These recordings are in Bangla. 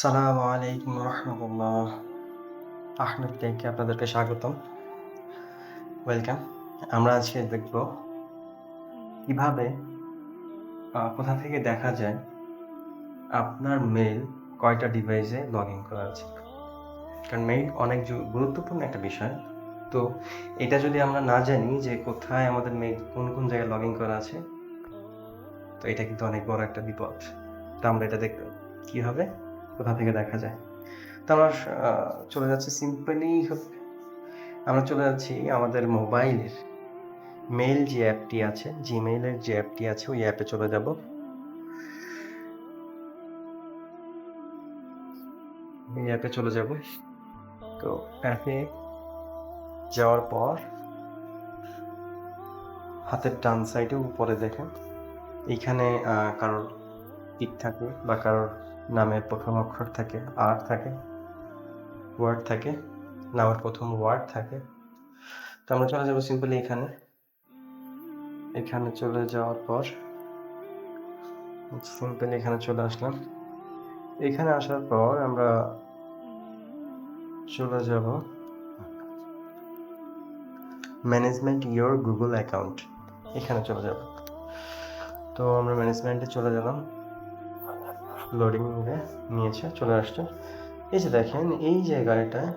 সালামু আলাইকুম রহমতুল্লাহ। আহমেদ টেকে আপনাদেরকে স্বাগতম। ওয়েলকাম। আমরা আজকে দেখব কিভাবে কোথা থেকে দেখা যায় আপনার মেইল কয়টা ডিভাইসে লগ ইন করা আছে। কারণ মেইল অনেক গুরুত্বপূর্ণ একটা বিষয়। তো এটা যদি আমরা না জানি যে কোথায় আমাদের মেইল কোন জায়গায় লগ ইন করা আছে, তো এটা কিন্তু অনেক বড় একটা বিপদ। তো আমরা এটা দেখব কীভাবে কোথা থেকে দেখা যায়। তো আমরা চলে যাচ্ছি আমরা চলে যাচ্ছি আমাদের মোবাইলের মেইল যে অ্যাপটি আছে, জিমেইলের যে অ্যাপটি আছে ওই অ্যাপে চলে যাব। এই অ্যাপে চলে যাব। তো অ্যাপে যাওয়ার পর হাতের ডান সাইডে উপরে দেখেন এইখানে কারোর টিক থাকে বা কারোর নামের প্রথম অক্ষর থাকে, আর থাকে, ওয়ার্ড থাকে, নামের প্রথম ওয়ার্ড থাকে। তো আমরা চলে যাব সিম্পলি এখানে চলে যাওয়ার পর সিম্পলি এখানে চলে আসলাম। এখানে আসার পর আমরা চলে যাব ম্যানেজমেন্ট ইয়োর গুগল অ্যাকাউন্ট, এখানে চলে যাব। তো আমরা ম্যানেজমেন্টে চলে গেলাম, লোডিং নিয়েছে, চলে আসছে। এই যে দেখেন এই জায়গাটায়,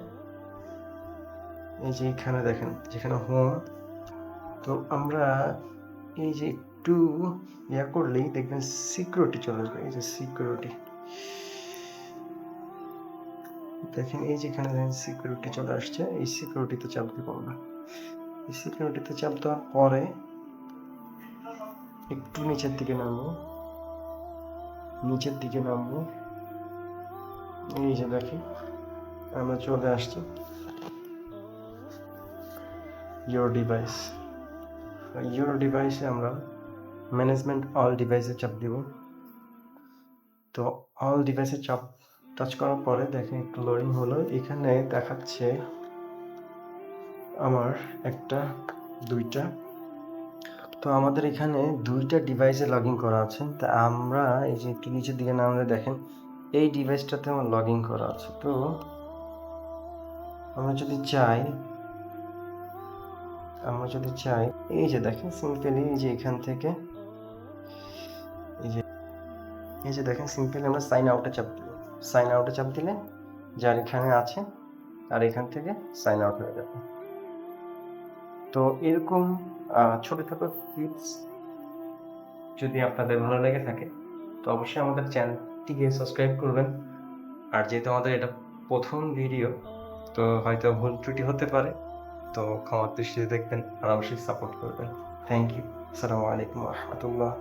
এই যে এখানে দেখেন যেখানে হোম, তো আমরা এই যে একটু করলেই দেখবেন সিকিউরিটি চলে আসবে। এই যে সিকিউরিটি দেখেন, এই যেখানে দেখেন সিকিউরিটি চলে আসছে, এই সিকিউরিটিতে চাপ দিব আমরা। এই সিকিউরিটিতে চাপ দেওয়ার পরে একটু নিচের দিকে নামবো। এই যে দেখেন আমরা চলে আসছি ইয়োর ডিভাইসে আমরা ম্যানেজমেন্ট অল ডিভাইসে চাপ দিব। তো অল ডিভাইসে চাপ টাচ করার পরে দেখেন একটু লোডিং হলো। এখানে দেখাচ্ছে আমার দুইটা। তো আমাদের এখানে দুইটা ডিভাইসে লগ ইন করা আছে। তা আমরা এই যে একটু নিচের দিকে নামলে দেখেন এই ডিভাইসটাতে আমার লগ ইন করা আছে। তো আমরা যদি চাই এই যে দেখেন সিম্পলি এই যে এখান থেকে এই যে দেখেন সিম্পলি আমরা সাইন আউটে চাপ দিলে যার এখানে আছে আর এখান থেকে সাইন আউট হয়ে যাবে। তো এরকম ছোট টিপস যদি আপনাদের ভালো লেগে থাকে তো অবশ্যই আমাদের চ্যানেলটিকে সাবস্ক্রাইব করবেন। আর যেহেতু আমাদের এটা প্রথম ভিডিও, তো হয়তো ভুল ত্রুটি হতে পারে, তো ক্ষমার দৃষ্টিতে দেখবেন আর অবশ্যই সাপোর্ট করবেন। Thank you. আসসালামু আলাইকুম রহমতুল্লাহ।